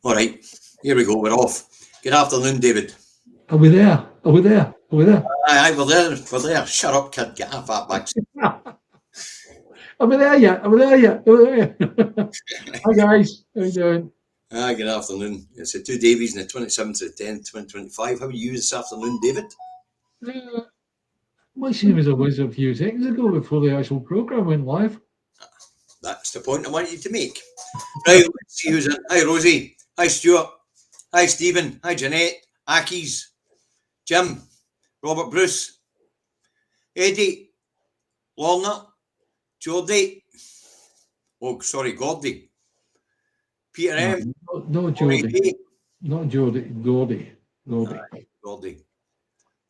All right, here we go. We're off. Good afternoon, David. Are we there? Are we there? Are we there? Aye, we're there. We're there. Shut up, kid. Get off that back. Are we there yet? Are we there yet? Are we there yet? Hi guys, how you doing? Aye, good afternoon. It's the Two Davies on the 27th of the 10th, 2025. How are you this afternoon, David? My same as I was a few seconds ago before the actual programme went live. That's the point I want you to make. Right, let's see who's in. Hi, Rosie. Hi, Stuart. Hi, Stephen. Hi, Jeanette. Aki's. Jim. Robert Bruce. Eddie. Lorna. Geordie. Oh, sorry, Gordy. Peter M. No, Geordie. Not Geordie. Gordy. Gordy.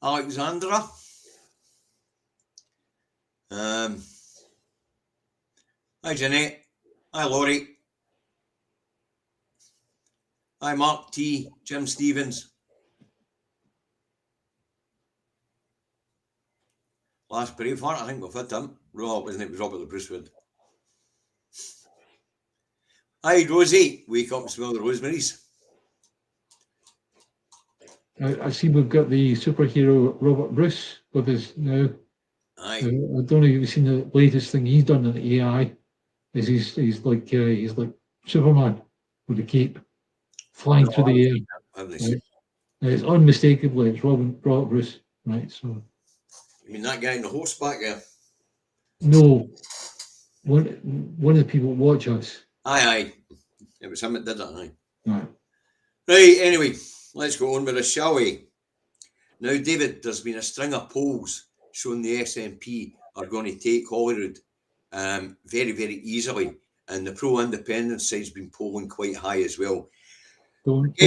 Alexandra. Hi, Jeanette. Hi, Laurie. Hi, Mark T. Jim Stevens. Last Braveheart, I think we've had him. Wasn't it? It was Robert the Brucewood. Hi, Rosie. Wake up and smell the rosemaries. I see we've got the superhero Robert Bruce with us now. Aye. I don't know if you've seen the latest thing he's done in AI. He's like Superman with the cape flying through the air. Right? It's unmistakably it's Robert Bruce, right? So. I mean that guy in the horse back there. No, one of the people watch us. Aye. It was him that did it. Aye. Right. Right. Anyway, let's go on with this, shall we? Now, David, there's been a string of polls showing the SNP are going to take Holyrood very, very easily, and the pro-independence side's been polling quite high as well. Don't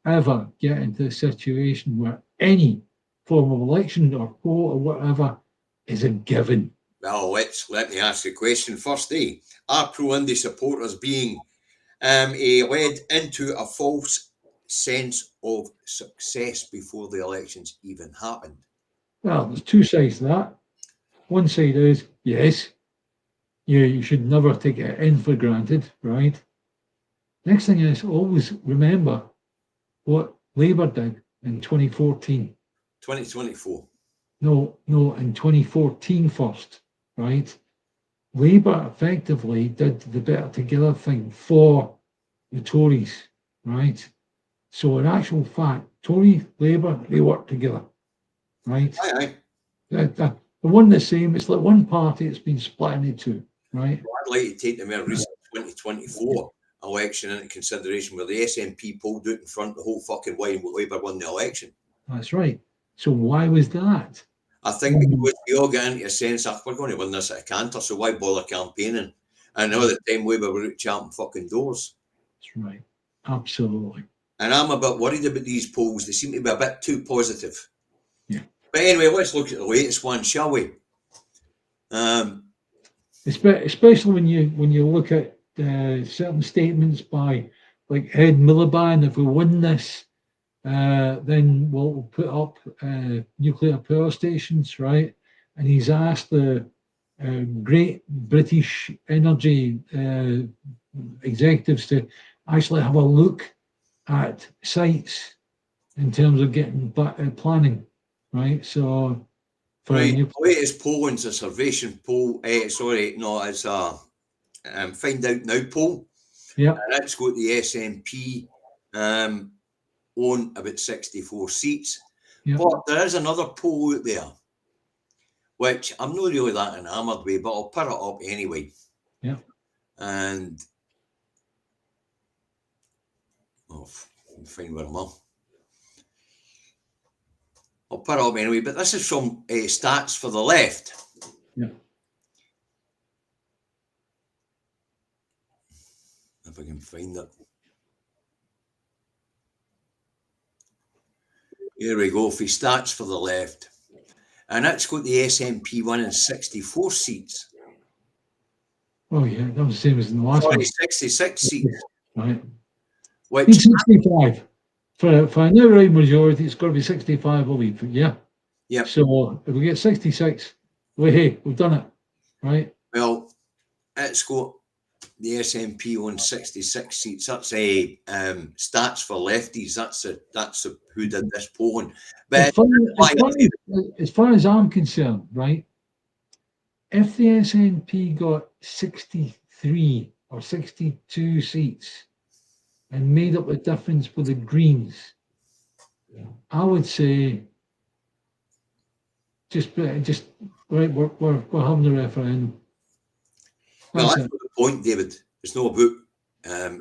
ever get into a situation where any form of election or poll or whatever is a given. Well, let me ask the question first. Are pro-Indy supporters being led into a false sense of success before the elections even happened? Well, there's two sides to that. One side is, yes, you should never take it in for granted, right? Next thing is always remember what Labour did in 2014. 2024. No, in 2014 first, right? Labour effectively did the Better Together thing for the Tories, right? So in actual fact, Tory, Labour, they work together, right? Aye. They're one the same. It's like one party that's been split into two, right? Well, I'd like to take the more recent 2024 election into consideration, where the SNP pulled out in front the whole fucking way and Labour won the election. That's right. So why was that? I think because we all get into a sense of we're going to win this at a canter, so why bother campaigning? And all the time Labour were out champing fucking doors. That's right. Absolutely. And I'm a bit worried about these polls. They seem to be a bit too positive. Yeah. But anyway, let's look at the latest one, shall we? Especially when you look at certain statements by like Ed Miliband, if we win this, then we'll put up nuclear power stations, right? And he's asked the great British energy executives to actually have a look at sites in terms of getting planning, right? So, the latest polling's a Survation poll. It's a Find Out Now poll. Yeah, and it's got the SNP on about 64 seats. yeah. But there is another poll out there, which I'm not really that enamoured with, but I'll put it up anyway. Yeah. And I'll find where I'm at. I'll put it up anyway, but this is from Stats for the Left. Yeah. If I can find it. Here we go, for Stats for the Left. And it's got the SNP winning 64 seats. Oh, yeah, that was the same as in the last one. 66 seats. Right. Which 65. For an outright majority, it's got to be 65, I believe. Yeah. Yep. So if we get 66, well, hey, we've done it, right? Well, it's got the SNP owns 66 seats. That's a stats for lefties. That's who did this polling. But as far as I'm concerned, right? If the SNP got 63 or 62 seats and made up the difference for the Greens, I would say just right. We're having a referendum. That's not the point, David. It's not about.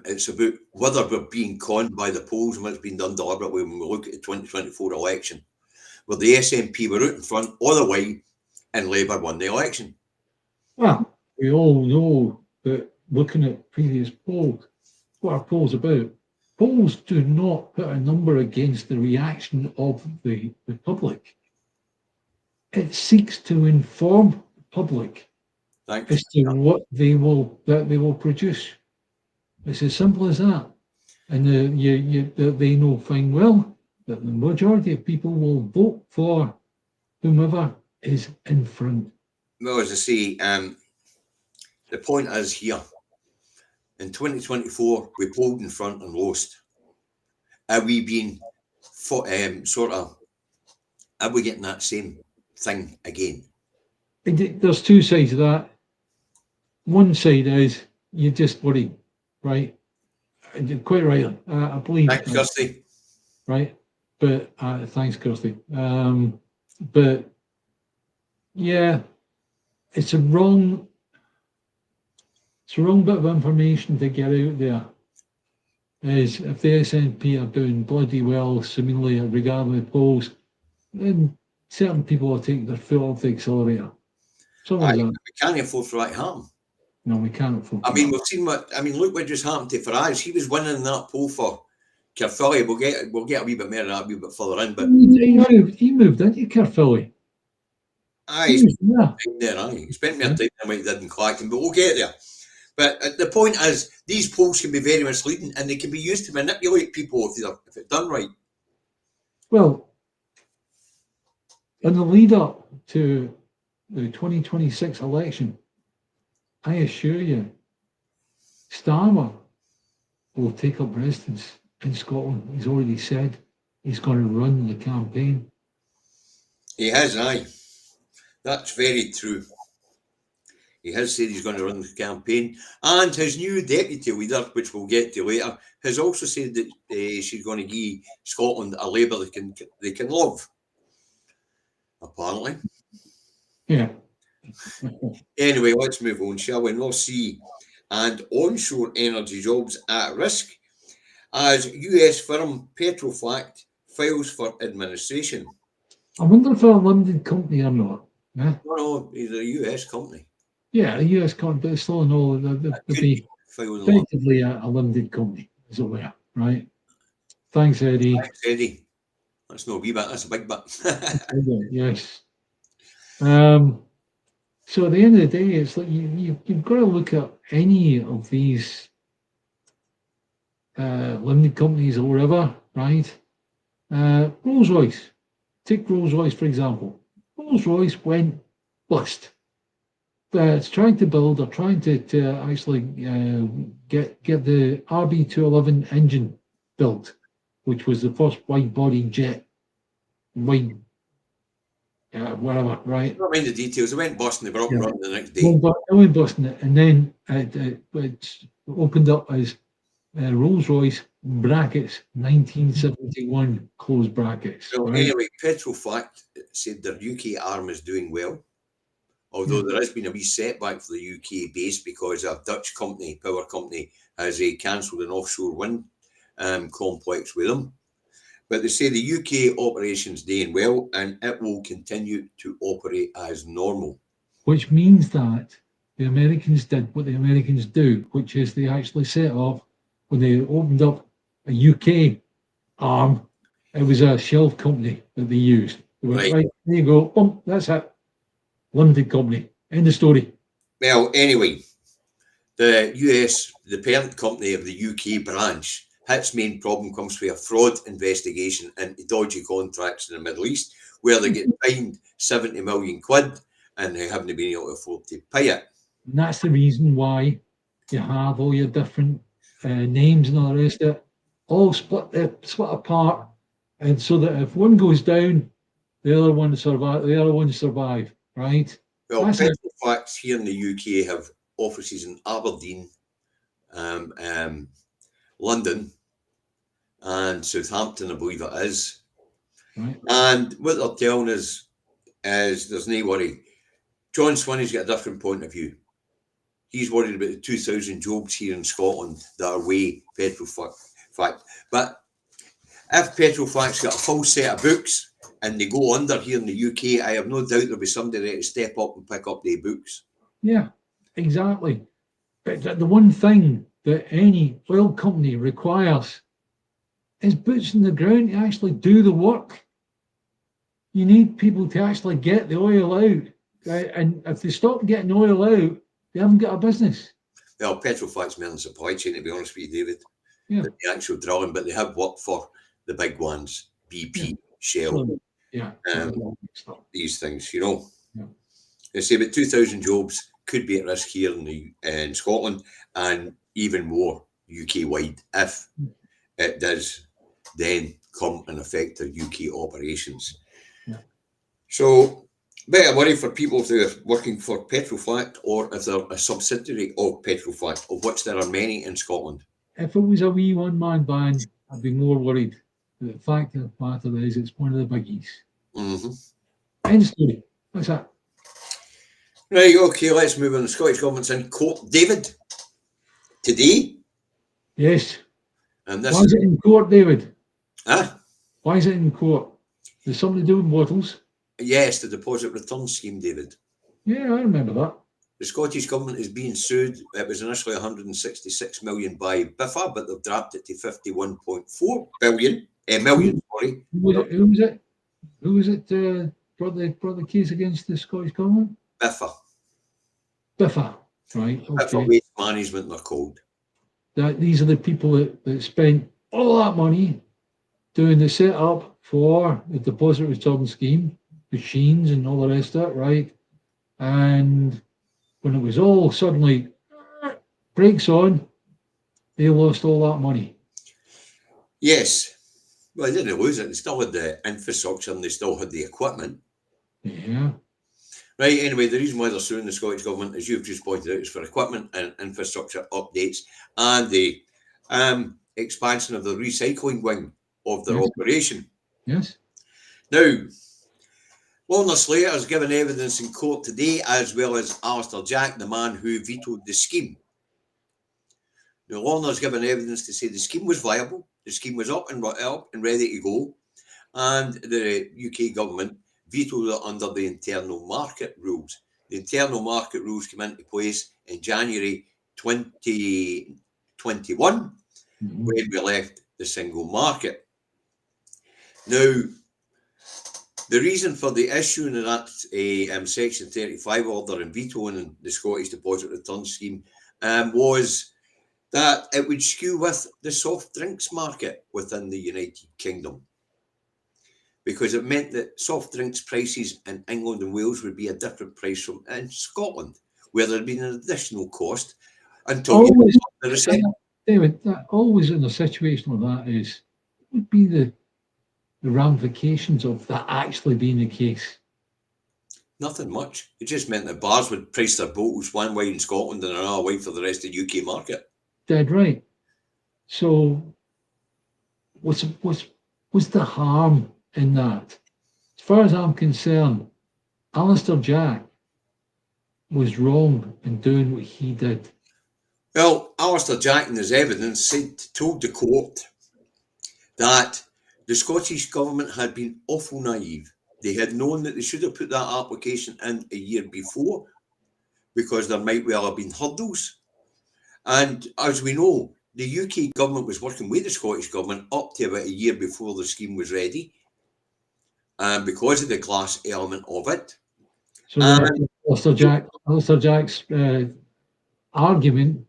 It's about whether we're being conned by the polls and what's been done deliberately when we look at the 2024 election, where the SNP were out in front all the way and Labour won the election. Well, we all know that looking at previous polls, what are polls about? Polls do not put a number against the reaction of the public. It seeks to inform the public as to what they will produce. It's as simple as that. And they know fine well that the majority of people will vote for whomever is in front. Well, as I say, the point is here. In 2024, we polled in front and lost. Are we being are we getting that same thing again? There's two sides of that. One side is you just worry, right? Quite right. I believe. Thanks, Kirsty. Right, but thanks, Kirsty. But yeah, it's a wrong bit of information to get out there. Is if the SNP are doing bloody well, seemingly regarding the polls, then certain people will take their foot off the accelerator. We can't afford for that harm. No, we can't afford. We've seen look what just happened to Farage. He was winning that poll for Caerphilly. We'll get a wee bit more of that a wee bit further in. But he moved into Caerphilly. He spent more time than what he did in Clacton, but we'll get there. But the point is, these polls can be very misleading and they can be used to manipulate people if it's done right. Well, in the lead up to the 2026 election, I assure you, Starmer will take up residence in Scotland. He's already said he's going to run the campaign. He has, aye. That's very true. He has said he's going to run the campaign. And his new deputy leader, which we'll get to later, has also said that she's going to give Scotland a Labour they can love. Apparently. Yeah. Anyway, let's move on, shall we? North Sea and onshore energy jobs at risk as US firm Petroflac files for administration. I wonder if they're a limited company or not. Yeah? No, it's a US company. Yeah, a US company, but it's still in all they'll be effectively a limited company, as it were, right? Thanks, Eddie. Thanks, Eddie. That's no wee bit, that's a big bit. Yes. So at the end of the day, it's like you've got to look at any of these limited companies or whatever, right? Rolls-Royce. Take Rolls-Royce, for example. Rolls-Royce went bust. It's trying to build or trying to actually get the RB211 engine built, which was the first wide-body jet, whatever, right? I don't mind the details. It went bust and they brought running the next day. It went bust, and then it opened up as Rolls-Royce brackets 1971 close brackets. So anyway, Petroflac said their UK arm is doing well, although there has been a wee setback for the UK base because a Dutch power company, has cancelled an offshore wind complex with them. But they say the UK operation's doing well and it will continue to operate as normal. Which means that the Americans did what the Americans do, which is they actually set off, when they opened up a UK arm, it was a shelf company that they used. They went, right, there you go, boom, that's it. Limited company. End of story. Well, anyway, the US, the parent company of the UK branch, its main problem comes from a fraud investigation into dodgy contracts in the Middle East, where they get fined 70 million quid and they haven't been able to afford to pay it. And that's the reason why you have all your different names and all the rest of it, all split apart, and so that if one goes down, the other one survive, right? Well, That's it. Petrofacts here in the UK have offices in Aberdeen, London, and Southampton, I believe it is. Right. And what they're telling us is there's no worry. John Swinney's got a different point of view. He's worried about the 2,000 jobs here in Scotland that are way Petrofact. But if Petrofact's got a full set of books and they go under here in the UK, I have no doubt there'll be somebody there to step up and pick up their books. Yeah, exactly. But the one thing that any oil company requires is boots on the ground to actually do the work. You need people to actually get the oil out. Right? And if they stop getting oil out, they haven't got a business. Well, Petrofact's more in the supply chain, to be honest with you, David. Yeah. The actual drilling, but they have worked for the big ones, BP, Shell, So, yeah. these things, you know. Yeah. They say about 2,000 jobs could be at risk here in Scotland, and even more UK-wide if it does then come and affect their UK operations. Yeah. So, better worry for people if they're working for Petrofact or if they're a subsidiary of Petrofact, of which there are many in Scotland. If it was a wee one-man band, I'd be more worried. The fact of the matter is, it's one of the biggies. Mm-hmm. End story. That's it. Right, okay, let's move on. The Scottish Government's in court, David, today. Yes. And this Why is it in court, David? Huh? Why is it in court? There's something to do with bottles. Yes, the deposit return scheme, David. Yeah, I remember that. The Scottish Government is being sued. It was initially 166 million by BIFA, but they've dropped it to 51.4 million. Sorry. Who was it brought the case against the Scottish Government? BIFA. BIFA, right? Okay. BIFA Waste Management, they're called. These are the people that spent all that money doing the setup for the deposit return scheme, machines and all the rest of it, right? And when it was all suddenly brakes on, they lost all that money. Yes. Well, they didn't lose it. They still had the infrastructure and they still had the equipment. Yeah. Right, anyway, the reason why they're suing the Scottish Government, as you've just pointed out, is for equipment and infrastructure updates and the expansion of the recycling wing of their operation. Yes. Now, Lorna Slater has given evidence in court today, as well as Alistair Jack, the man who vetoed the scheme. Now, Lorna's given evidence to say the scheme was viable, the scheme was up and ready to go, and the UK government vetoed it under the internal market rules. The internal market rules came into place in January 2021, when we left the single market. Now, the reason for the issuing of that Section 35 order and vetoing the Scottish Deposit Return Scheme was that it would skew with the soft drinks market within the United Kingdom, because it meant that soft drinks prices in England and Wales would be a different price from in Scotland, where there'd been an additional cost until David, always in a situation like that is, what would be the ramifications of that actually being the case? Nothing much. It just meant that bars would price their bottles one way in Scotland and another way for the rest of the UK market. Dead right. So what's the harm in that? As far as I'm concerned, Alistair Jack was wrong in doing what he did. Well, Alistair Jack, in his evidence, told the court that the Scottish Government had been awful naive. They had known that they should have put that application in a year before, because there might well have been hurdles. And as we know, the UK government was working with the Scottish Government up to about a year before the scheme was ready, and because of the glass element of it. So Alistair Jack's argument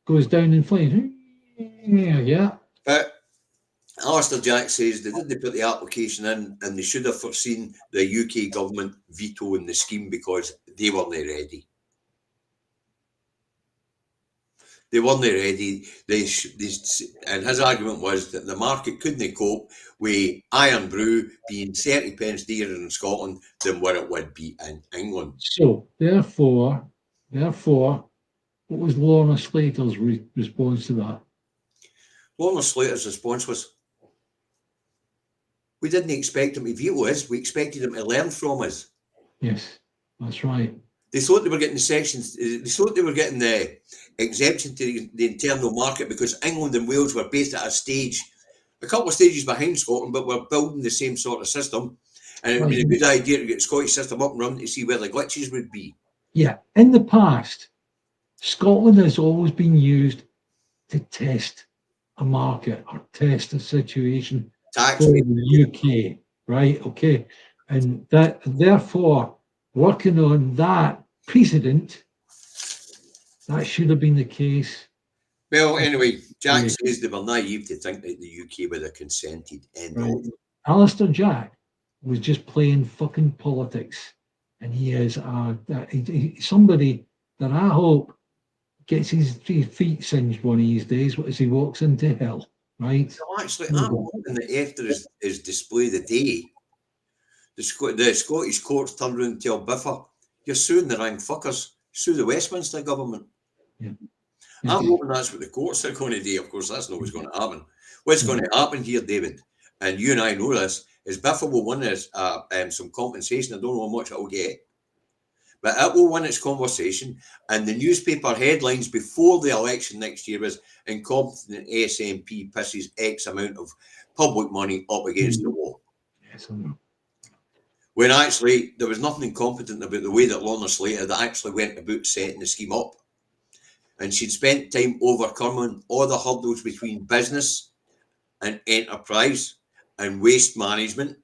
goes down in flames. Yeah. But Alistair Jack says they didn't put the application in, and they should have foreseen the UK government vetoing the scheme because they weren't ready. They weren't ready. And his argument was that the market couldn't cope with iron brew being 30 pence dearer in Scotland than what it would be in England. So therefore, what was Lorna Slater's response to that? Lorna Slater's response was, we didn't expect him to veto us, we expected him to learn from us. Yes, that's right. They thought they were getting the sections, they thought they were getting the exemption to the internal market because England and Wales were both at a couple of stages behind Scotland, but we're building the same sort of system. And it would be a good idea to get the Scottish system up and running to see where the glitches would be. Yeah, in the past, Scotland has always been used to test a market or test a situation for the UK, right? Okay. And that, therefore, working on that precedent, that should have been the case. Well, anyway, Jack says they were naive to think that the UK would have consented. Alistair Jack was just playing fucking politics. And he is somebody that I hope gets his feet singed one of these days as he walks into hell, right? So actually, I'm hoping that after his display the day, the Scottish courts turn around and tell Biffa, you're suing the wrong fuckers, sue the Westminster government. Yeah. I'm hoping that's what the courts are going to do. Of course, that's not what's going to happen. What's going to happen here, David, and you and I know this, is Biffa will win us some compensation. I don't know how much it'll get, but it will win its conversation. And the newspaper headlines before the election next year was incompetent SNP pisses X amount of public money up against the wall. Yes, I know. When actually there was nothing incompetent about the way that Lorna Slater that actually went about setting the scheme up. And she'd spent time overcoming all the hurdles between business and enterprise and waste management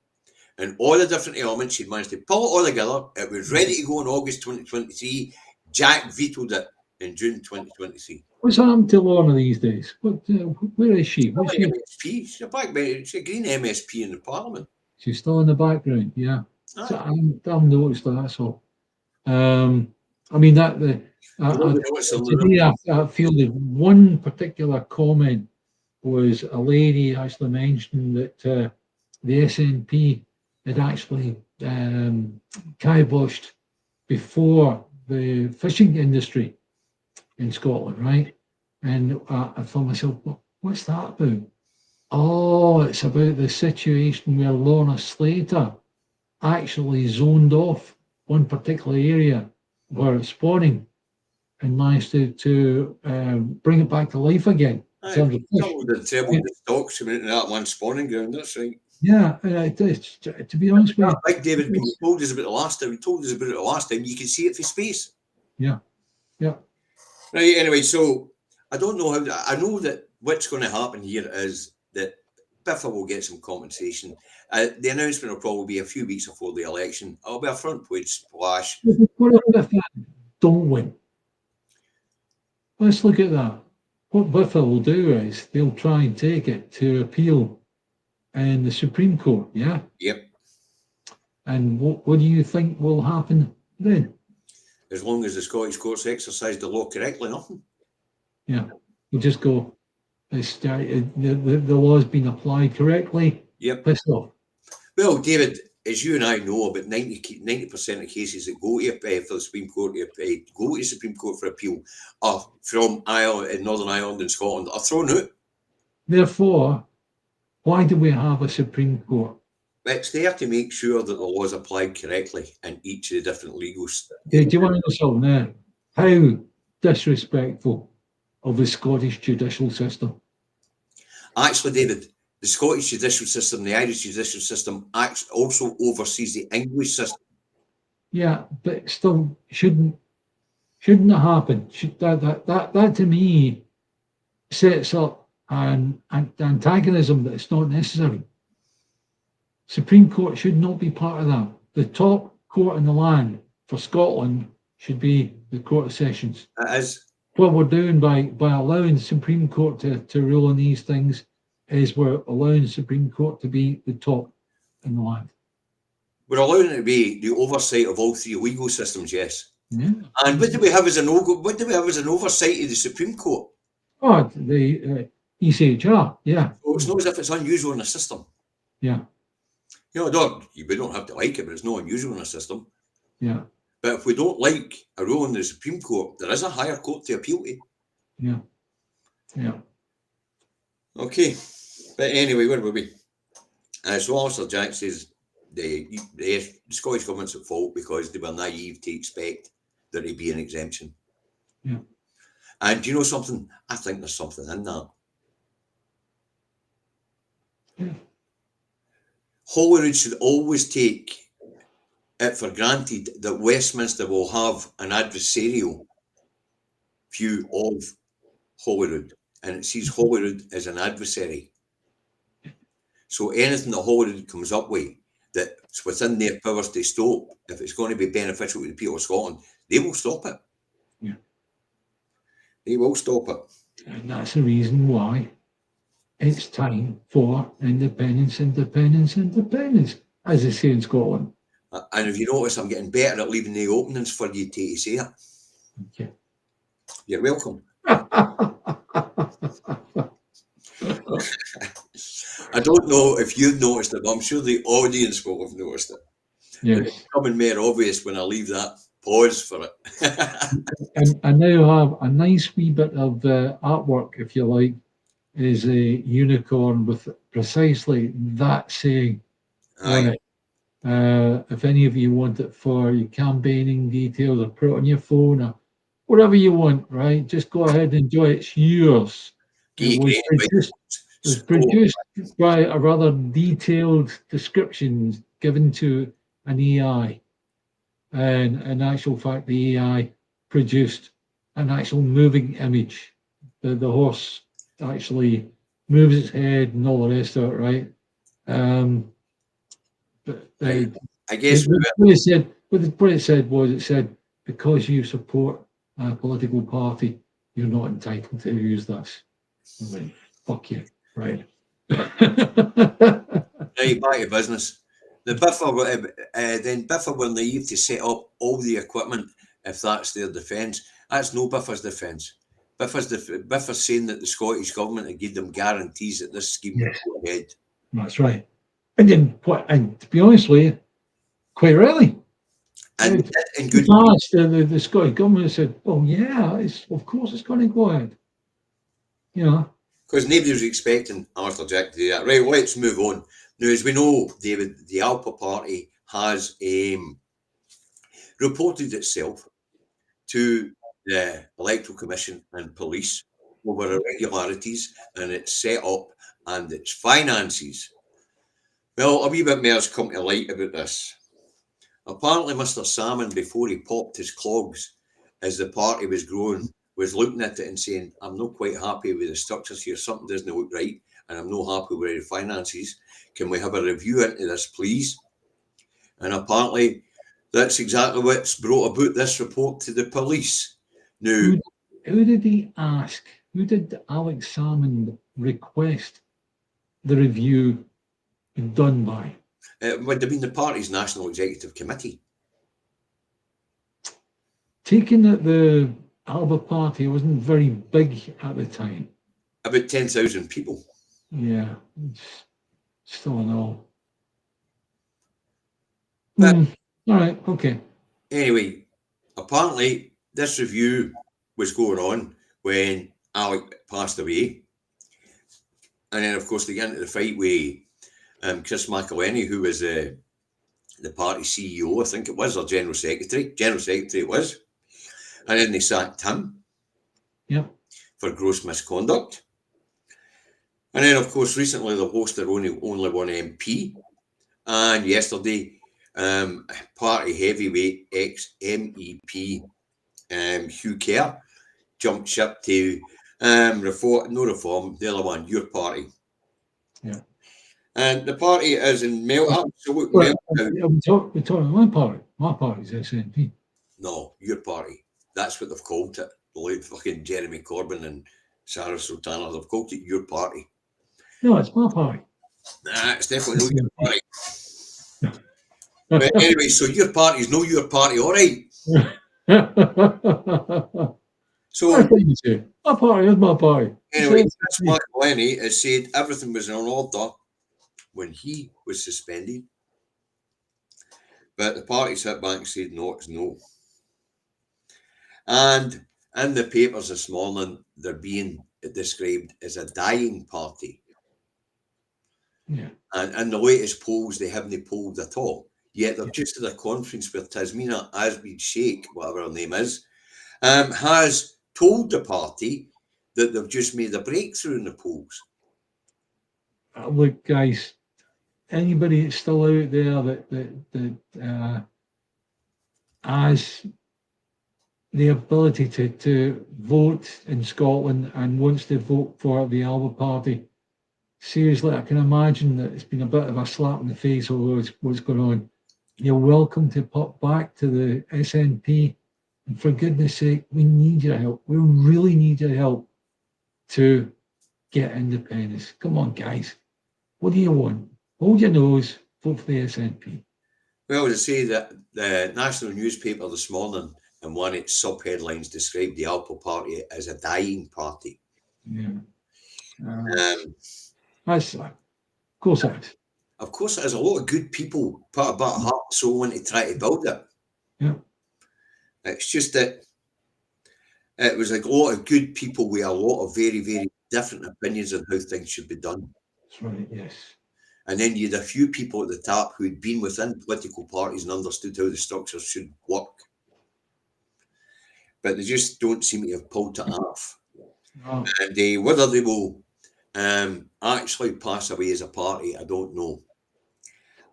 and all the different elements. She'd managed to pull it all together. It was ready to go in August 2023. Jack vetoed it in June 2023. What's happened to Lorna these days? Where is she? What's she? MSP. She's a green MSP in the Parliament. She's still in the background, yeah. So I've noticed that. So, I mean that I feel that one particular comment was a lady actually mentioned that the SNP had actually kiboshed before the fishing industry in Scotland, right? And I thought myself, what's that about? Oh, it's about the situation where Lorna Slater actually zoned off one particular area where it's spawning and managed to bring it back to life again. The treble the stocks in that one spawning ground, that's right. Yeah, to be honest with you. Like David, when you told us about it the last time, you can see it for space. Yeah. Right, anyway, so I don't know I know that what's going to happen here is that Biffa will get some compensation. The announcement will probably be a few weeks before the election. It'll be a front page splash. What if Biffa don't win? Let's look at that. What Biffa will do is they'll try and take it to appeal in the Supreme Court, yeah? Yep. And what do you think will happen then? As long as the Scottish courts exercise the law correctly, nothing. Yeah, you just go, the law's been applied correctly. Yep. Pissed off. Well, David, as you and I know, about 90% of cases that go to for the Supreme Court go to the Supreme Court for appeal are from Ireland, in Northern Ireland and Scotland, are thrown out. Therefore, why do we have a Supreme Court? It's there to make sure that the law is applied correctly in each of the different legal. Do you want to know something there? How disrespectful of the Scottish judicial system. Actually, David, the Scottish judicial system, the Irish judicial system also oversees the English system. Yeah, but still shouldn't have happened. That to me sets up an antagonism that's not necessary. Supreme Court should not be part of that. The top court in the land for Scotland should be the Court of Sessions. It is. What we're doing by allowing the Supreme Court to rule on these things is we're allowing the Supreme Court to be the top in the land. We're allowing it to be the oversight of all three legal systems, yes. Yeah. And what do we have as an oversight of the Supreme Court? Oh, the ECHR, yeah. So it's not as if it's unusual in the system. Yeah. We don't have to like it, but it's not unusual in the system. Yeah. But if we don't like a rule in the Supreme Court, there is a higher court to appeal to. Yeah. Yeah. Okay. But anyway, where were we? So Alistair Jack says the Scottish government's at fault because they were naive to expect there to be an exemption. Yeah. And do you know something? I think there's something in that. Yeah. Holyrood should always take it for granted that Westminster will have an adversarial view of Holyrood, and it sees Holyrood as an adversary. So anything that Holyrood comes up with that's within their powers to stop, if it's going to be beneficial to the people of Scotland, they will stop it. Yeah. They will stop it. And that's the reason why it's time for independence, independence, independence, as they say in Scotland. And if you notice, I'm getting better at leaving the openings for you to say it. Okay. You're welcome. I don't know if you've noticed it, but I'm sure the audience will have noticed it. Yes. It's becoming more obvious when I leave that pause for it. And I now have a nice wee bit of artwork, if you like, is a unicorn with precisely that saying on it. If any of you want it for your campaigning details or put it on your phone or whatever you want, right? Just go ahead and enjoy it. It's yours. It was produced by a rather detailed description given to an AI. And in actual fact, the AI produced an actual moving image. The horse actually moves its head and all the rest of it, right? But I guess what it said was, it said, because you support a political party, you're not entitled to use this. I'm like, fuck you, right? Right, back to business. The Biffa were naive to set up all the equipment if that's their defence. That's no Biffa's defence. Biffa's saying that the Scottish government had given them guarantees that this scheme would go ahead. That's right. And to be honest with you, quite rarely. And in good past, the Scottish government said, "Oh yeah, of course it's going to go ahead." You know, because nobody was expecting Arthur Jack to do that. Right, let's move on. Now, as we know, David, the Alba party has reported itself to the Electoral Commission and police over irregularities in its set-up and its finances. Well, a wee bit more has come to light about this. Apparently, Mr. Salmon, before he popped his clogs as the party was growing, was looking at it and saying, I'm not quite happy with the structures here. Something doesn't look right, and I'm not happy with the finances. Can we have a review into this, please? And apparently, that's exactly what's brought about this report to the police. Now, who did he ask? Who did Alex Salmon request the review done by? It would have been the party's National Executive Committee. Taking that the Alba party wasn't very big at the time. About 10,000 people. Yeah, still in all. All right, okay. Anyway, apparently this review was going on when Alec passed away. And then, of course, they get into the fight with Chris McElhenney, who was the party CEO, I think it was, or General Secretary. General Secretary it was. And then they sacked him for gross misconduct. And then, of course, recently they lost their only one MP. And yesterday, party heavyweight ex-MEP Hugh Kerr jumped ship to reform, the other one, your party. Yeah. And the party is in meltdown. We're talking my party. My party's SNP. No, your party. That's what they've called it. Like fucking Jeremy Corbyn and Sarah Sultana, they've called it your party. No, it's my party. Nah, it's definitely not your party. But anyway, so your party is no your party, all right. So thing you say. My party is my party. anyway, Chris McElhenney has said everything was in order when he was suspended. But the party sat back and said, no, it's no. And in the papers this morning, they're being described as a dying party. Yeah. And in the latest polls, they haven't polled at all. Yet they're just at a conference where Tasmina Asbid Sheikh, whatever her name is, has told the party that they've just made a breakthrough in the polls. Look, guys, anybody that's still out there that has the ability to vote in Scotland and wants to vote for the Alba party, seriously, I can imagine that it's been a bit of a slap in the face over what's going on. You're welcome to pop back to the SNP. And for goodness sake, we need your help. We really need your help to get independence. Come on, guys. What do you want? Hold your nose, vote for the SNP. Well, they say that the national newspaper this morning, in one of its sub-headlines, described the Alba party as a dying party. Yeah. That's of course it is. Of course, there's a lot of good people put a bit of heart and soul in to try to build it. Yeah. It's just that it was a lot of good people with a lot of very, very different opinions on how things should be done. That's right, yes. And then you had a few people at the top who'd been within political parties and understood how the structures should work. But they just don't seem to have pulled it off. No. And whether they will actually pass away as a party, I don't know.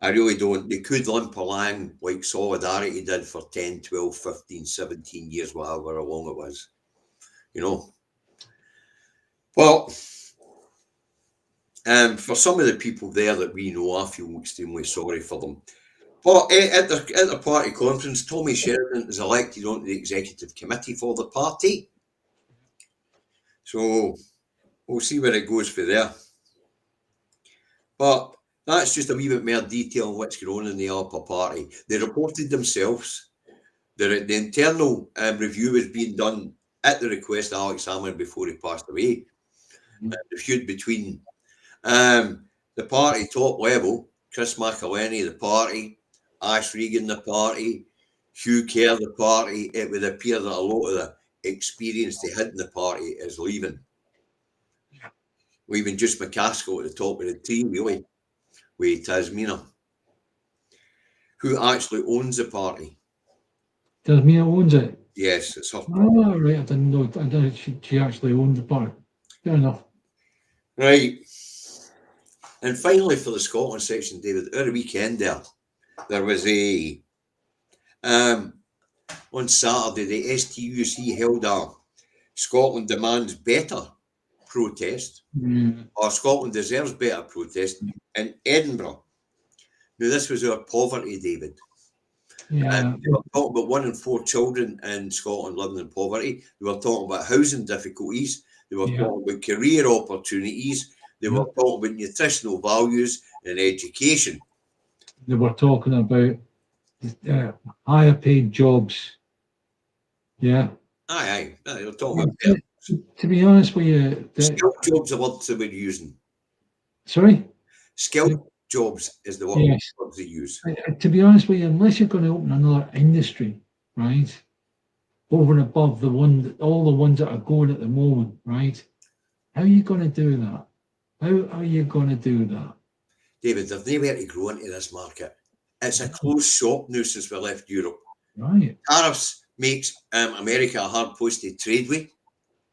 I really don't. They could limp along like Solidarity did for 10, 12, 15, 17 years, whatever, how long it was. You know. Well, for some of the people there that we know, I feel extremely sorry for them. But at the party conference, Tommy Sheridan is elected onto the executive committee for the party. So we'll see where it goes for there. But that's just a wee bit more detail on what's going on in the Alba party. They reported themselves that the internal review was being done at the request of Alex Salmon before he passed away. The feud between the party top level, Chris McElhenney, the party, Ash Regan, the party, Hugh Kerr, the party. It would appear that a lot of the experience they had in the party is leaving. Leaving just McCaskill at the top of the tree, really, with Tasmina, who actually owns the party. Tasmina owns it? Yes, it's her. Oh, right. I didn't know. I didn't. She actually owned the party. Fair enough. Right. And finally, for the Scotland section, David, over the weekend there was a on Saturday, the STUC held a Scotland Demands Better protest, or Scotland Deserves Better protest in Edinburgh. Now, this was our poverty, David. Yeah. They were talking about 1 in 4 children in Scotland living in poverty. They were talking about housing difficulties. They were talking about career opportunities. They were talking about nutritional values and education. They were talking about higher paid jobs. Yeah. Aye. They were talking about to be honest with you, skilled jobs are what they were using. Sorry? Skilled jobs is the word they use. To be honest with you, unless you're going to open another industry, right, over and above all the ones that are going at the moment, right, how are you going to do that? How are you going to do that? David, there's nowhere to grow into this market. It's a closed shop now since we left Europe. Right. Tariffs makes America a hard place to trade with.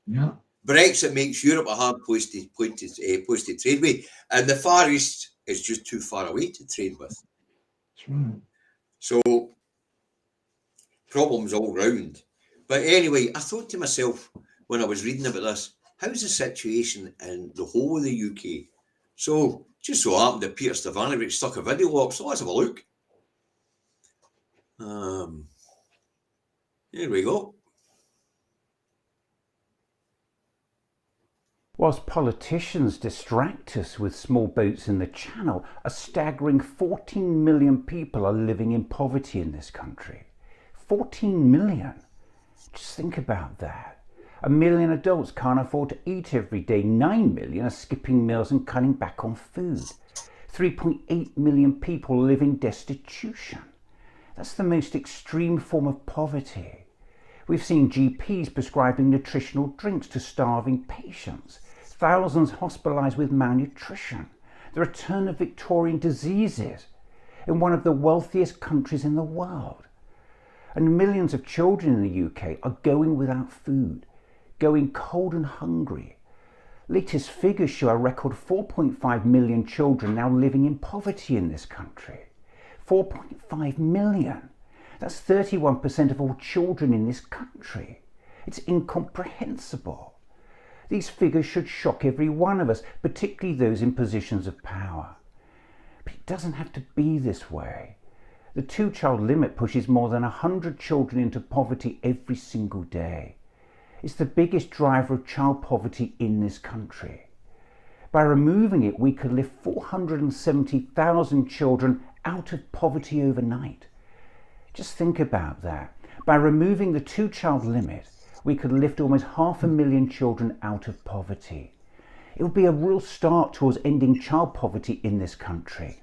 Yeah. Brexit makes Europe a hard place to trade with. And the Far East is just too far away to trade with. That's right. So, problems all round. But anyway, I thought to myself when I was reading about this, how's the situation in the whole of the UK? So, just so happened that Peter Stefanovic stuck a video up, so let's have a look. Here we go. Whilst politicians distract us with small boats in the Channel, a staggering 14 million people are living in poverty in this country. 14 million. Just think about that. 1 million adults can't afford to eat every day. 9 million are skipping meals and cutting back on food. 3.8 million people live in destitution. That's the most extreme form of poverty. We've seen GPs prescribing nutritional drinks to starving patients. Thousands hospitalised with malnutrition. The return of Victorian diseases in one of the wealthiest countries in the world. And millions of children in the UK are going without food, going cold and hungry. Latest figures show a record 4.5 million children now living in poverty in this country. 4.5 million. That's 31% of all children in this country. It's incomprehensible. These figures should shock every one of us, particularly those in positions of power. But it doesn't have to be this way. The two-child limit pushes more than 100 children into poverty every single day. It's the biggest driver of child poverty in this country. By removing it, we could lift 470,000 children out of poverty overnight. Just think about that. By removing the two-child limit, we could lift almost 500,000 children out of poverty. It would be a real start towards ending child poverty in this country.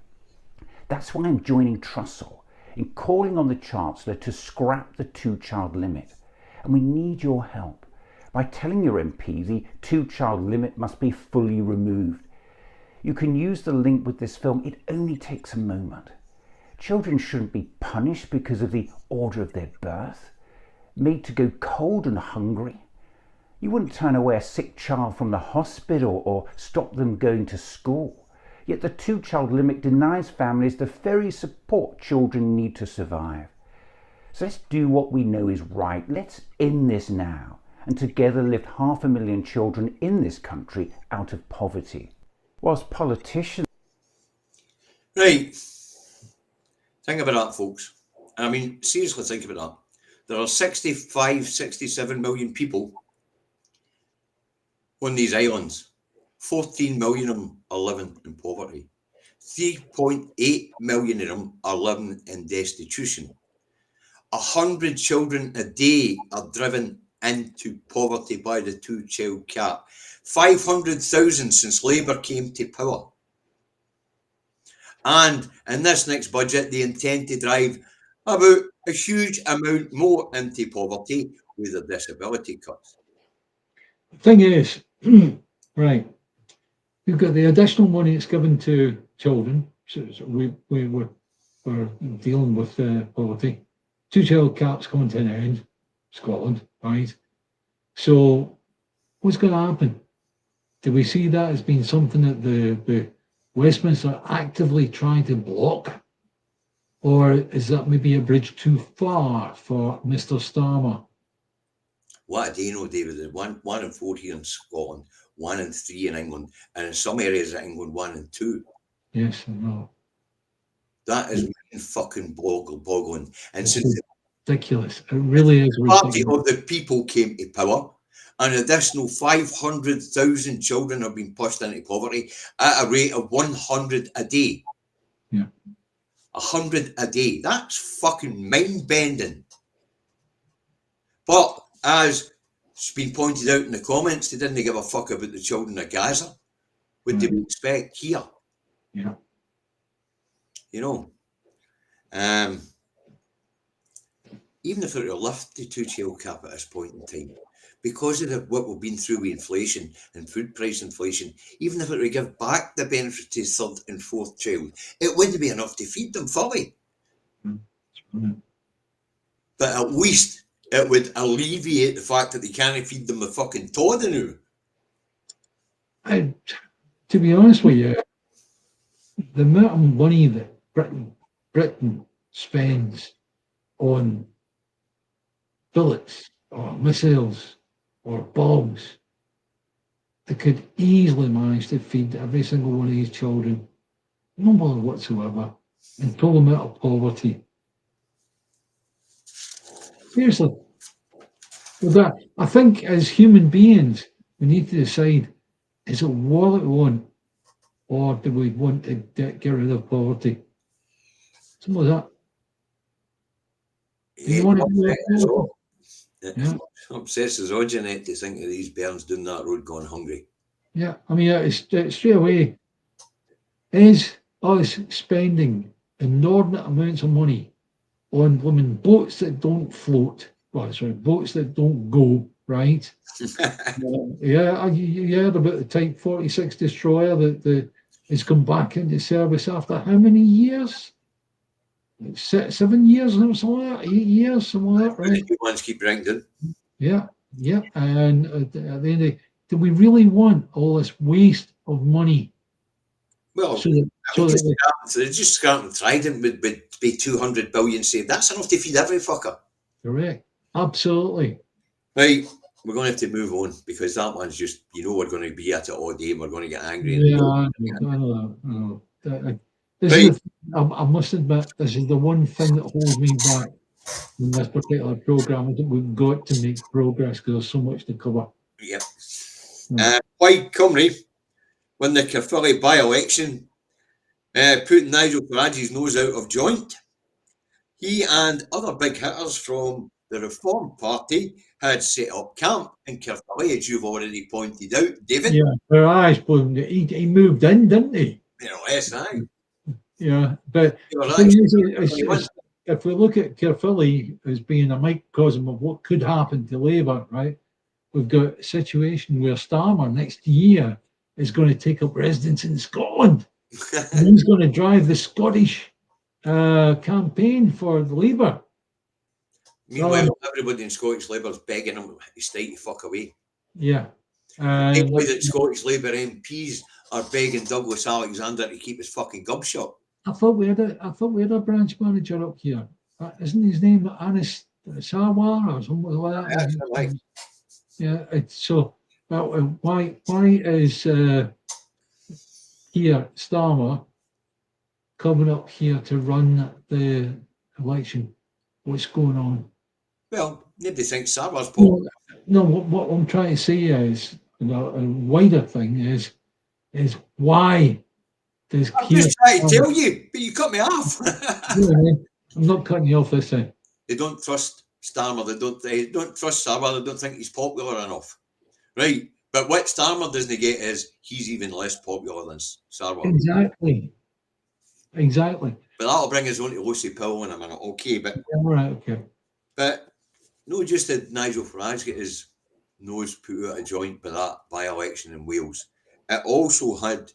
That's why I'm joining Trussell in calling on the Chancellor to scrap the two-child limit. And we need your help by telling your MP the two-child limit must be fully removed. You can use the link with this film. It only takes a moment. Children shouldn't be punished because of the order of their birth, made to go cold and hungry. You wouldn't turn away a sick child from the hospital or stop them going to school. Yet the two-child limit denies families the very support children need to survive. So let's do what we know is right. Let's end this now and together lift 500,000 children in this country out of poverty. Whilst politicians... Right. Think about that, folks. I mean, seriously think about that. There are 65, 67 million people on these islands. 14 million of them are living in poverty. 3.8 million of them are living in destitution. 100 children a day are driven into poverty by the two-child cap. 500,000 since Labour came to power. And in this next budget, they intend to drive about a huge amount more into poverty with the disability cuts. The thing is, right, we've got the additional money that's given to children. So we're dealing with poverty. Two-child cap's coming to an end, Scotland, right? So what's going to happen? Do we see that as being something that the Westminster are actively trying to block? Or is that maybe a bridge too far for Mr. Starmer? What do you know, David? One in 4 here in Scotland, 1 in 3 in England, and in some areas of England, 1 in 2. Yes, I know. That is fucking boggling. And since ridiculous, it really is the party ridiculous. of the people came to power, an additional 500,000 children have been pushed into poverty at a rate of 100 a day. Yeah. 100 a day. That's fucking mind-bending. But as it's been pointed out in the comments, they didn't give a fuck about the children of Gaza. What do we expect here? Yeah. You know, even if it were lift the two-child cap at this point in time, because of what we've been through with inflation and food price inflation, even if it would give back the benefit to third and fourth child, it wouldn't be enough to feed them fully. But at least it would alleviate the fact that they can't feed them a fucking toddler now. To be honest with you, the amount of money that Britain spends on bullets or missiles or bombs, they could easily manage to feed every single one of these children, no bother whatsoever, and pull them out of poverty. Seriously. With that, I think as human beings, we need to decide, is it war that we want, or do we want to get rid of poverty? Something like that. Do you want to do that? It Yeah. upsets us all, Jeanette, to think of these bairns down that road going hungry. Yeah, I mean, it's straight away, is us spending inordinate amounts of money on blooming boats that don't float, well, sorry, boats that don't go, right? Yeah, you heard about the Type 46 destroyer that has come back into service after how many years? 7 years or something like that, 8 years, something like that, right? The new ones keep ringing. Yeah, yeah. And at the end of the day, do we really want all this waste of money? Well, So that, I mean, so that just scrapping Trident would be 200 billion saved. That's enough to feed every fucker. correct. Absolutely. Right, we're going to have to move on because that one's just, we're going to be at it all day and we're going to get angry. Yeah, I know. This Right. is I must admit, this is the one thing that holds me back in this particular program. That we've got to make progress because there's so much to cover. Yep. Yeah. Plaid Cymru won the Caerphilly by-election, putting Nigel Farage's nose out of joint. He and other big hitters from the Reform Party had set up camp in Caerphilly, as you've already pointed out, David. Yeah, her eyes, he moved in, didn't he? Yes, aye. Yeah, but the thing is, if we look at Caerphilly as being a microcosm of what could happen to Labour, right? We've got a situation where Starmer next year is going to take up residence in Scotland. And he's going to drive the Scottish campaign for Labour. Meanwhile, everybody in Scottish Labour is begging him to stay the fuck away. Yeah. The same way that Scottish Labour MPs are begging Douglas Alexander to keep his fucking gob shut. I thought we had a branch manager up here. Isn't his name Anis Sarwar or something like that? That's right. Yeah. It's so. Well, why is here Starmer coming up here to run the election? What's going on? Well, nobody thinks Sarwar's popular. No, what I'm trying to say is, a wider thing is why does I'm just trying to tell you, but you cut me off. I'm not cutting you off this time. They don't trust Starmer. They don't trust Sarwar. They don't think he's popular enough, right? But what Starmer doesn't get is he's even less popular than Sarwar. Exactly. But that'll bring us on to Lucy Powell in a minute, okay? But Yeah, right, okay. But no, just that Nigel Farage get his nose put out of joint by that by-election in Wales. It also had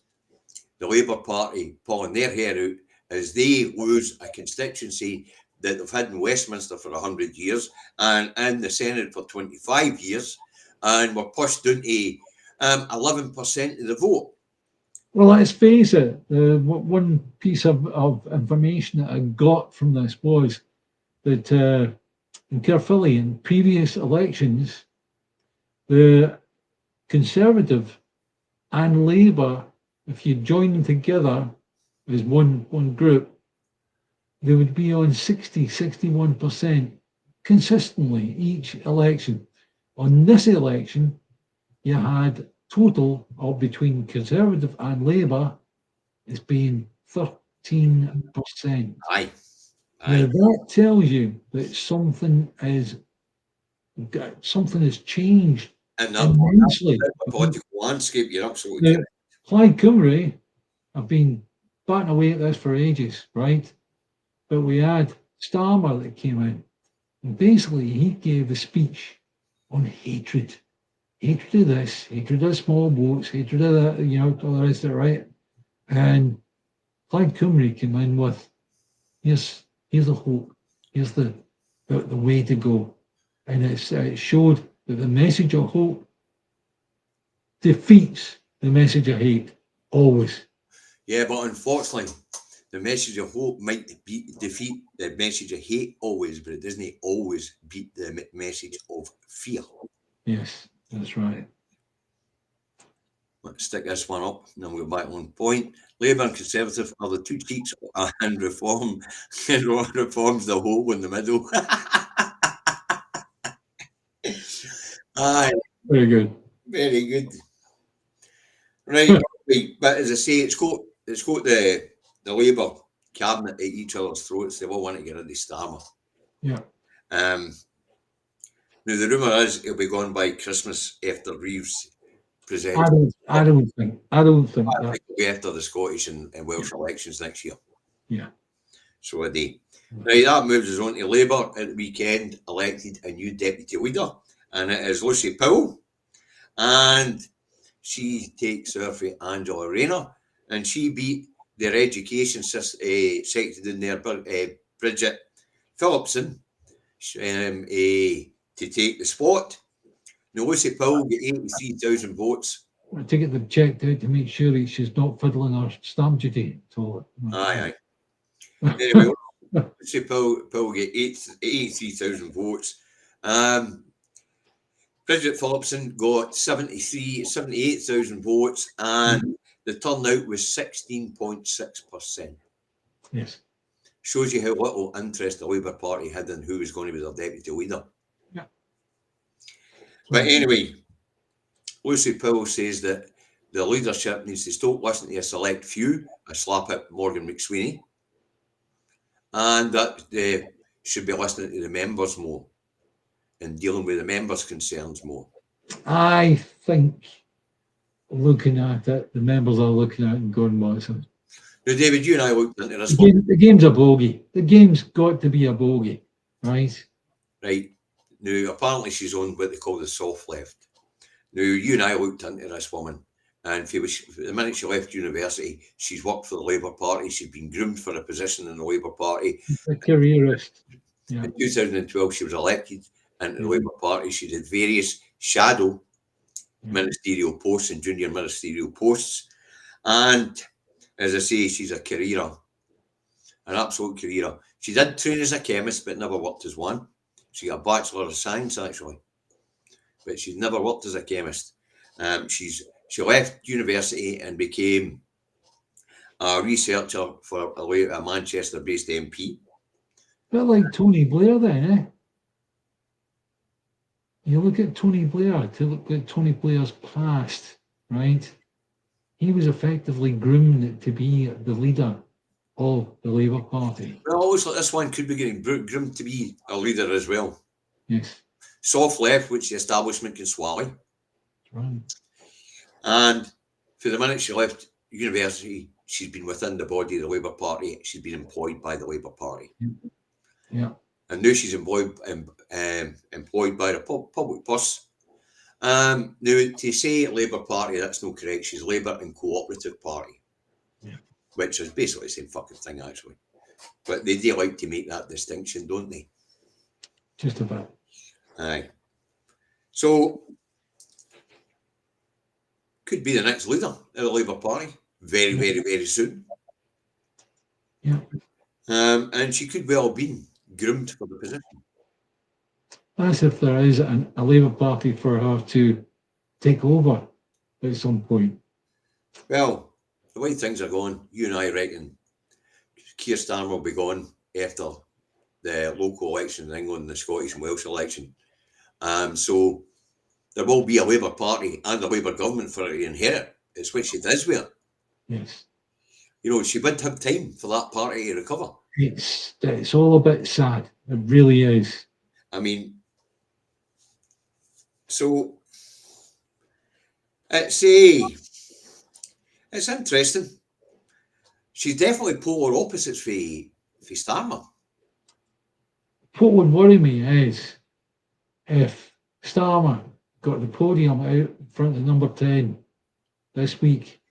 the Labour Party pulling their hair out as they lose a constituency that they've had in Westminster for 100 years and in the Senate for 25 years, and were pushed down to 11% of the vote. Well, let's face it, one piece of information that I got from this was that in Caerphilly, in previous elections, the Conservative and Labour, if you join them together as one group, they would be on 61% consistently each election. On this election, you had total of between Conservative and Labour is being 13%. Aye. Now that tells you that something has changed And immensely. the political landscape, you're absolutely Now, Plaid Cymru have been batting away at this for ages, right? But we had Starmer that came in, and basically he gave a speech on hatred. Hatred of this, hatred of small boats, hatred of that, all the rest of it, right? And Plaid Cymru came in with, here's the hope, here's the way to go. And it showed that the message of hope defeats the message of hate, always. Yeah, but unfortunately, the message of hope might defeat the message of hate always, but it doesn't always beat the message of fear. Yes, that's right. Let's stick this one up, and then we'll go back on point. Labour and Conservative are the two cheeks, and Reform. Reform's the hole in the middle. Aye. Very good. Very good. Right, but as I say, it's got the Labour cabinet at each other's throats. They all want to get rid of Starmer. Yeah. Now, the rumour is he'll be gone by Christmas after Reeves presents. I don't think I that. think it'll be after the Scottish and Welsh elections next year. Yeah. So a day. Now, that moves us on to Labour at the weekend, elected a new deputy leader, and it is Lucy Powell. And she takes her for Angela Rayner, and she beat their education secretary in there, Bridget Phillipson, to take the spot. Now, Lucy Powell got 83,000 votes. I take it they've checked out to make sure that she's not fiddling her stamp duty at all. Aye. Anyway, Lucy Powell got 83,000 votes. Bridget Phillipson got 78,000 votes, and the turnout was 16.6%. Yes. Shows you how little interest the Labour Party had in who was going to be their deputy leader. Yeah. But anyway, Lucy Powell says that the leadership needs to stop listening to a select few, a slap at Morgan McSweeney, and that they should be listening to the members more and dealing with the members' concerns more. I think looking at it, the members are looking at it and going, Watson. Now, David, you and I looked into this The game's a bogey. The game's got to be a bogey, right? Right. Now, apparently she's on what they call the soft left. Now, you and I looked into this woman, and for the minute she left university, she's worked for the Labour Party. She'd been groomed for a position in the Labour Party. A careerist. Yeah. In 2012, she was elected into the Labour Party. She did various shadow ministerial posts and junior ministerial posts. And as I say, she's a careerer, an absolute careerer. She did train as a chemist, but never worked as one. She got a Bachelor of Science, actually, but she's never worked as a chemist. She left university and became a researcher for a Manchester-based MP. Bit like Tony Blair then, eh? You look at Tony Blair, to look at Tony Blair's past, right? He was effectively groomed to be the leader of the Labour Party. Well, also this one could be getting groomed to be a leader as well. Yes. Soft left, which the establishment can swallow. Right. And for the minute she left university, she's been within the body of the Labour Party. She's been employed by the Labour Party. Yeah. And now she's employed by the public purse. Now, to say Labour Party, that's not correct. She's Labour and Cooperative Party, which is basically the same fucking thing, actually. But they do like to make that distinction, don't they? Just about. Aye. So, could be the next leader of the Labour Party very, very, very soon. Yeah. And she could well have been groomed for the position. That's if there is a Labour Party for her to take over at some point. Well, the way things are going, you and I reckon Keir Starmer will be gone after the local election in England, the Scottish and Welsh election. So there will be a Labour Party and a Labour government for her to inherit. It's what she does with it. Yes. You know, she would have time for that party to recover. It's all a bit sad. It really is. I mean, so it's interesting. She's definitely polar opposites for Starmer. What would worry me is if Starmer got the podium out in front of number 10 this week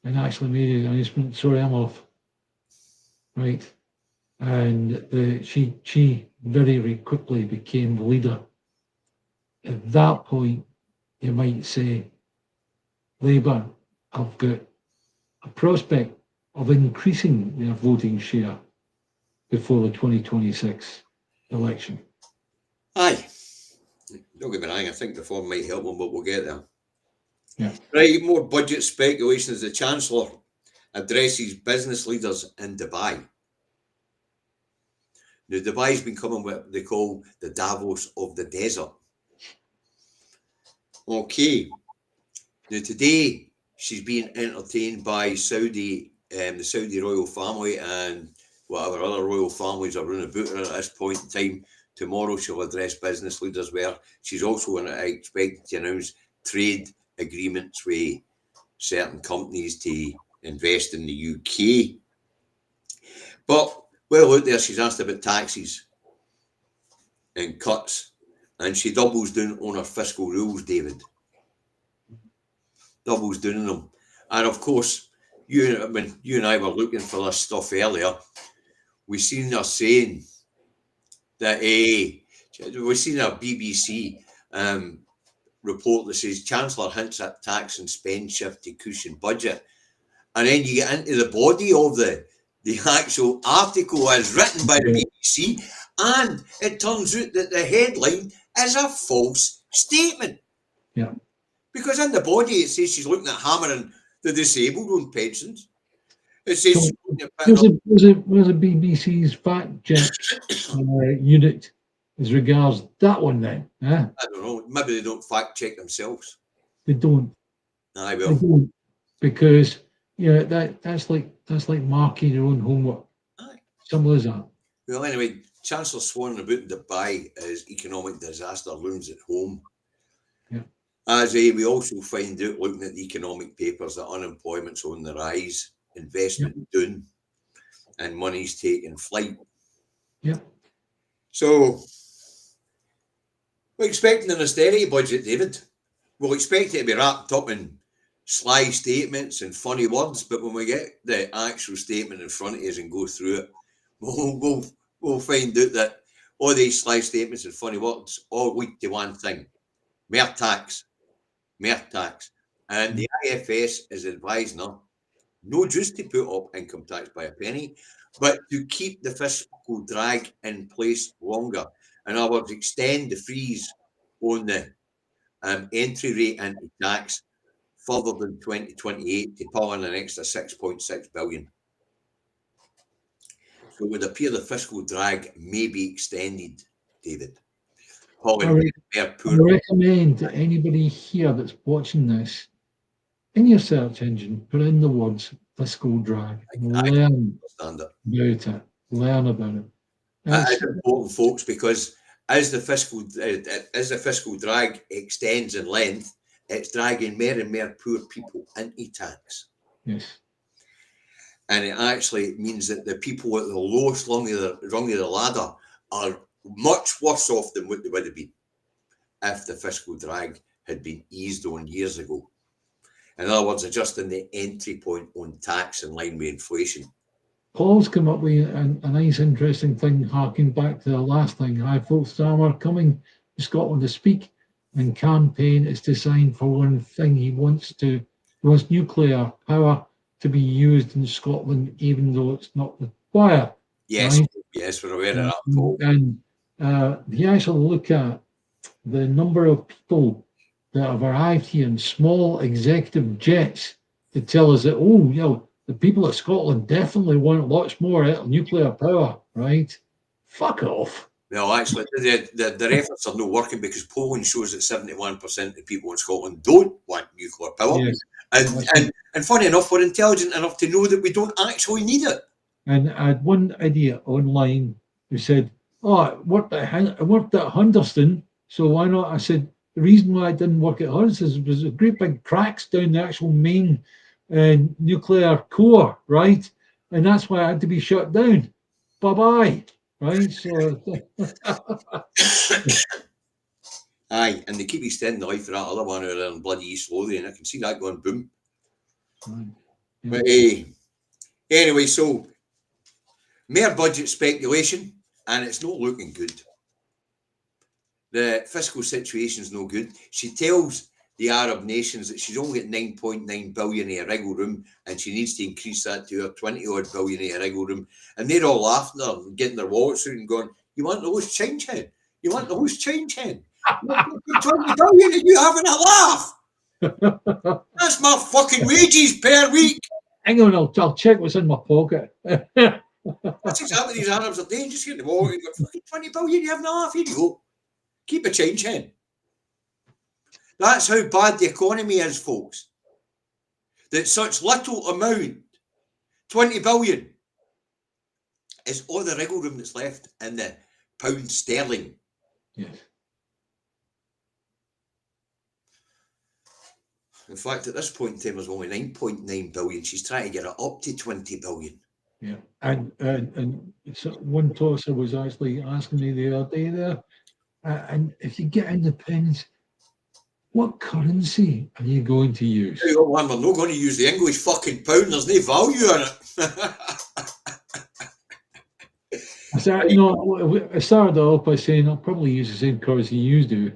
and actually made an announcement, sorry, I'm off. Right. And she very, very quickly became the leader. At that point, you might say, Labour have got a prospect of increasing their voting share before the 2026 election. Aye. Don't get me wrong, I think reform might help them, but we'll get there. Yeah. Right, more budget speculation as the Chancellor addresses business leaders in Dubai. Now, Dubai's been coming what they call the Davos of the desert. Okay. Now, today, she's being entertained by the Saudi royal family and whatever other royal families are running about her at this point in time Tomorrow she'll address business leaders where she's also expected to announce trade agreements with certain companies to invest in the UK. But well out there, she's asked about taxes and cuts, and she doubles down on her fiscal rules, David. Doubles down on them. And of course, when you and I were looking for this stuff earlier, we seen her saying that we seen a BBC report that says Chancellor hints at tax and spend shift to cushion budget. And then you get into the body of the actual article as written by the BBC, and it turns out that the headline is a false statement. Yeah. Because in the body it says she's looking at hammering the disabled on pensions. It says she's looking at was a BBC's fact check unit as regards that one then? I don't know. Maybe they don't fact check themselves. They don't. Aye, They well. don't, because that's like marking your own homework. Aye. Simple as that. Well, anyway, Chancellor Swan about Dubai as economic disaster looms at home. Yeah. As we also find out looking at the economic papers that unemployment's on the rise, investment down, and money's taking flight. Yeah. So we're expecting an austerity budget, David. We'll expect it to be wrapped up in sly statements and funny words, but when we get the actual statement in front of us and go through it, we'll find out that all these sly statements and funny words all lead to one thing: more tax. And the IFS is advising her not just to put up income tax by a penny, but to keep the fiscal drag in place longer. In other words, extend the freeze on the entry rate into tax further than 2028 to pull in an extra 6.6 billion. So it would appear the fiscal drag may be extended, David. I recommend that anybody here that's watching this, in your search engine, put in the words fiscal drag. Learn about it. Learn about it. That's important, folks, because as the fiscal drag extends in length, it's dragging more and more poor people into tax. Yes. And it actually means that the people at the lowest rung of the ladder are much worse off than what they would have been if the fiscal drag had been eased on years ago. In other words, adjusting the entry point on tax in line with inflation. Paul's come up with a nice, interesting thing, harking back to the last thing. High Folk Starmer coming to Scotland to speak and campaign is designed for one thing. He wants nuclear power to be used in Scotland, even though it's not required. Yes, right? Yes, we're aware of that, Paul. And he actually look at the number of people that have arrived here in small executive jets to tell us that, the people of Scotland definitely want lots more nuclear power, right? Fuck off. Well, actually, their efforts are not working because polling shows that 71% of people in Scotland don't want nuclear power. Yes. And funny enough, we're intelligent enough to know that we don't actually need it. And I had one idiot online who said, I worked at Hunterston, so why not? I said, the reason why I didn't work at Hunterston was a great big cracks down the actual main nuclear core, right? And that's why I had to be shut down. Bye-bye, right? So aye, and they keep extending the life of that other one over there in bloody East Lothian. I can see that going boom. Right. Yeah. But anyway, so mere budget speculation, and it's not looking good. The fiscal situation is no good. She tells the Arab nations that she's only at 9.9 billion in a wriggle room, and she needs to increase that to her 20-odd billion in a wriggle room. And they're all laughing at her and getting their wallets out and going, "You want the loose change hen? You want the loose change hen? 20 billion and you having a laugh? That's my fucking wages per week." Hang on, I'll check what's in my pocket. That's exactly what these Arabs are doing. Just get the wallet and go, "Fucking 20 billion, you having a laugh? Here you go. Keep a change hen." That's how bad the economy is, folks. That such little amount, 20 billion, is all the wriggle room that's left in the pound sterling. Yes. In fact, at this point in time, there's only 9.9 billion. She's trying to get it up to 20 billion. Yeah. And so one tosser was actually asking me the other day there, and if you get in the pins, what currency are you going to use? Hey, well, we're not going to use the English fucking pound. There's no value in it. I started off by saying I'll probably use the same currency you do,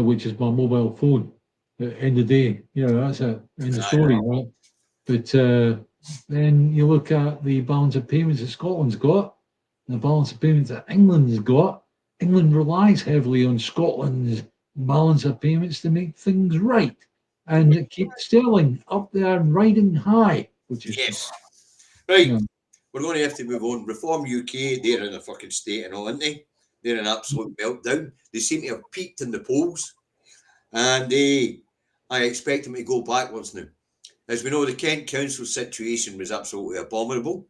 which is my mobile phone. End of the day, that's it. End of story, right? But then you look at the balance of payments that Scotland's got, and the balance of payments that England's got. England relies heavily on Scotland's balance of payments to make things right, and keep sterling up there and riding high, which is yes. Right. Yeah. We're going to have to move on. Reform UK, they're in a fucking state and all, aren't they? They're in an absolute meltdown. They seem to have peaked in the polls. And I expect them to go backwards now. As we know, the Kent Council situation was absolutely abominable.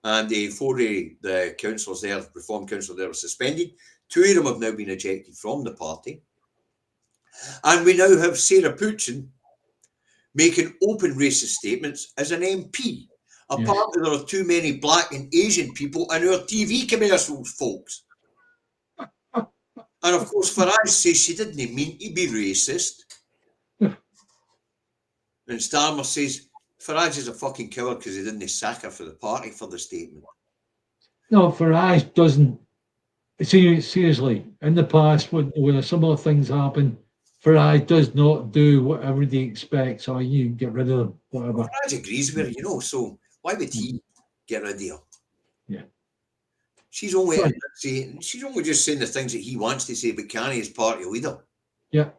And four of the councillors there, Reform Council there, were suspended. Two of them have now been ejected from the party. And we now have Sarah Puchin making open racist statements as an MP. Apparently, there are too many black and Asian people in our TV commercials, folks. And of course, Farage says she didn't mean to be racist. And Starmer says Farage is a fucking coward because he didn't sack her for the party for the statement. No, Farage doesn't. Seriously, in the past, when similar things happen, Farage does not do what everybody expects. Or you get rid of them, whatever. Farage agrees with her, so why would he get rid of her? Yeah. She's only just saying the things that he wants to say, but can't as party leader. Yeah,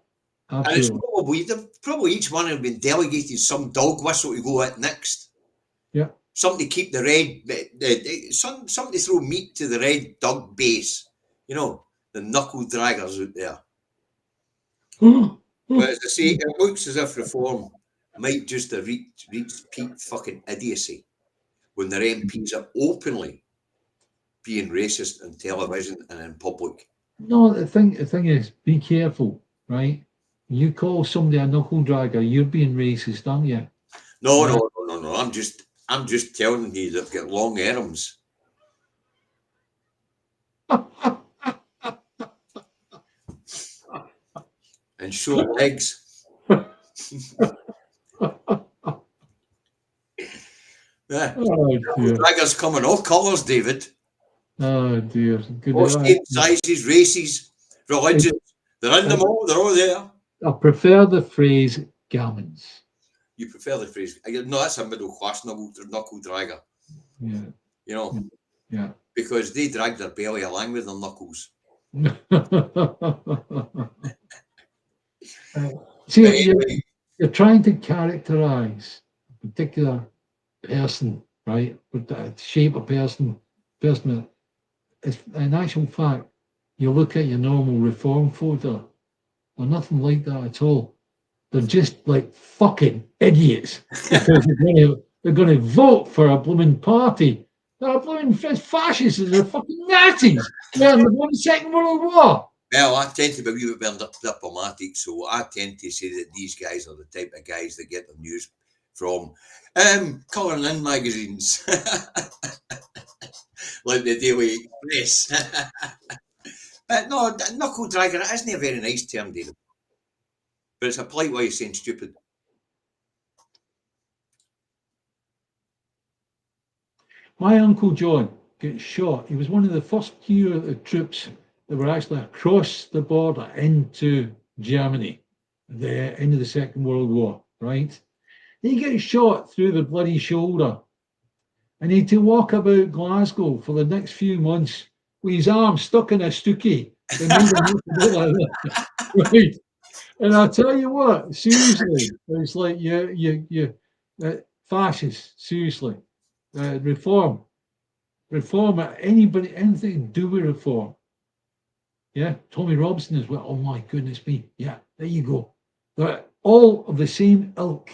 absolutely. And it's probably each one have been delegated some dog whistle to go at next. Yeah. Something to keep the red, something to throw meat to the red dog base. The knuckle draggers out there. But as I say, it looks as if Reform might just have reached peak fucking idiocy when their MPs are openly being racist on television and in public. No, the thing is, be careful, right? You call somebody a knuckle dragger, you're being racist, aren't you? No. I'm just telling you they've got long arms. And short legs. Yeah. Draggers coming all colours, David. Oh dear. Good. All shapes, sizes, races, religions. They're in them all. They're all there. I prefer the phrase gammons. You prefer the phrase? No, that's a middle class knuckle dragger. Yeah. Yeah. Because they drag their belly along with their knuckles. See, you're trying to characterize a particular person, right? With the shape of person. It's, in actual fact, you look at your normal Reform photo, they're nothing like that at all. They're just like fucking idiots because they're going to vote for a blooming party. They're blooming fascists. They're fucking Nazis. They're in the Second World War. Well, I tend to be a wee bit more diplomatic, so I tend to say that these guys are the type of guys that get their news from colouring in magazines, like the Daily Express. But no, knuckle dragger isn't a very nice term, David. But it's a polite way of saying stupid. My Uncle John got shot. He was one of the first few of the troops that were actually across the border into Germany at the end of the Second World War, right? He gets shot through the bloody shoulder. And he had to walk about Glasgow for the next few months with his arm stuck in a stookie. Right? And I'll tell you what, seriously, it's like you fascists, seriously. Reform, anybody, anything to do with reform. Yeah, Tommy Robinson as well. Oh my goodness me. Yeah, there you go. They're all of the same ilk.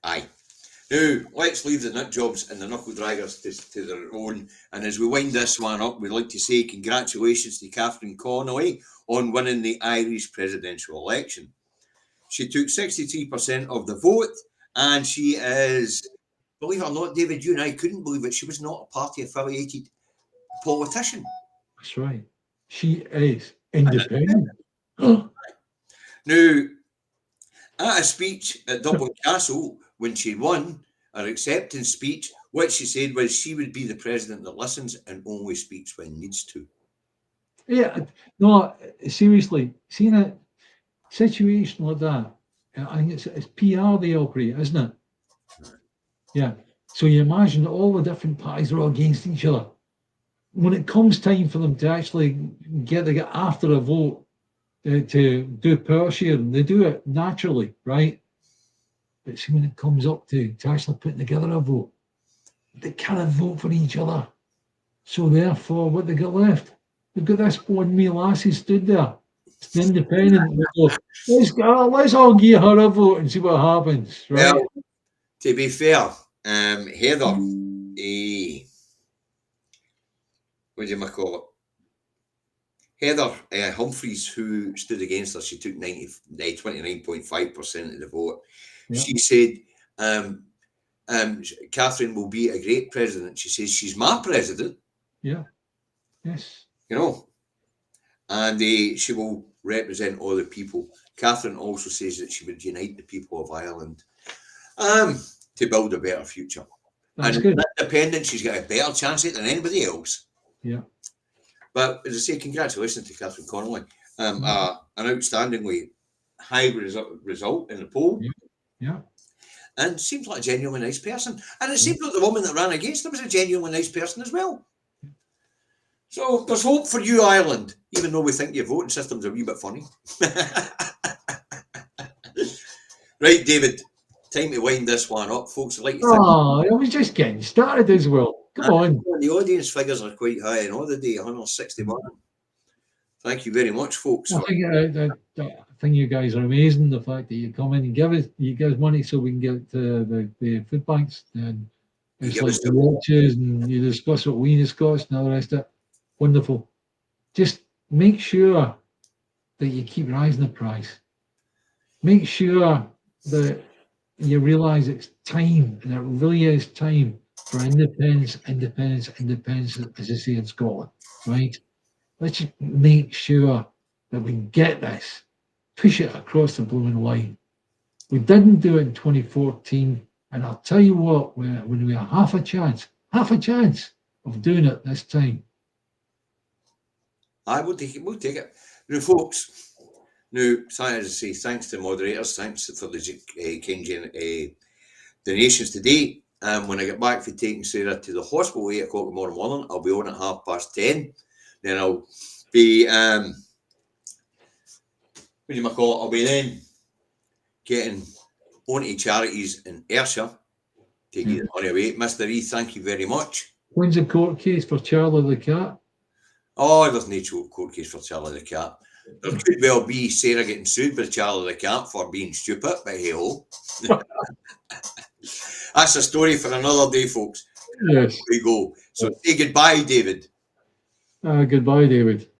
Aye. Now, let's leave the nut jobs and the knuckle draggers to their own. And as we wind this one up, we'd like to say congratulations to Catherine Connolly on winning the Irish presidential election. She took 63% of the vote, and she is, believe it or not, David, you and I couldn't believe it, she was not a party-affiliated politician. That's right. She is independent. Now, at a speech at Dublin Castle, when she won her acceptance speech, what she said was she would be the president that listens and only speaks when needs to. Yeah, no, seriously, seeing a situation like that, I think it's PR they operate, isn't it? Yeah. So you imagine all the different parties are all against each other. When it comes time for them to actually get after a vote to do power sharing, they do it naturally, right? But see, when it comes up to actually putting together a vote, they cannot vote for each other. So therefore, what they got left? They've got this one me lassie stood there. It's an independent. Let's all give her a vote and see what happens, right? Well, to be fair, Heather, what do you call it? Heather Humphreys, who stood against her, she took 29.5% of the vote. Yeah. She said, Catherine will be a great president. She says, she's my president. Yeah. Yes. You know, and she will represent all the people. Catherine also says that she would unite the people of Ireland to build a better future. That's and good. Independent, she's got a better chance at it than anybody else. Yeah. But as I say, congratulations to Catherine Connolly. An outstandingly high result in the poll. Yeah. And seems like a genuinely nice person. And it seems like the woman that ran against him was a genuinely nice person as well. So there's hope for you, Ireland, even though we think your voting system's a wee bit funny. Right, David, time to wind this one up, folks. Like I was just getting started as well. Come on. The audience figures are quite high in all the day, 161. Thank you very much, folks. I think you guys are amazing. The fact that you come in and give us money so we can get the food banks, and it's like the watches, and you discuss what we discuss and all the rest of it. Wonderful. Just make sure that you keep rising the price. Make sure that you realize it's time, and it really is time for independence, as I say in Scotland, right? Let's just make sure that we get this, push it across the blooming line. We didn't do it in 2014, and I'll tell you what, when we have half a chance of doing it this time. I will take it. We'll take it. Now, folks. Now, as I say, thanks to the moderators. Thanks for the donations today. When I get back for taking Sarah to the hospital 8 o'clock tomorrow morning, I'll be on at 10:30. Then I'll be I'll be then getting onto charities in Ayrshire to get the money away. Mr. E, thank you very much. When's the court case for Charlie the cat? Oh, there's no court case for Charlie the cat. There could well be Sarah getting sued by Charlie the cat for being stupid, but hey ho. That's a story for another day, folks. Yes. Here we go. So say goodbye, David. Goodbye, David.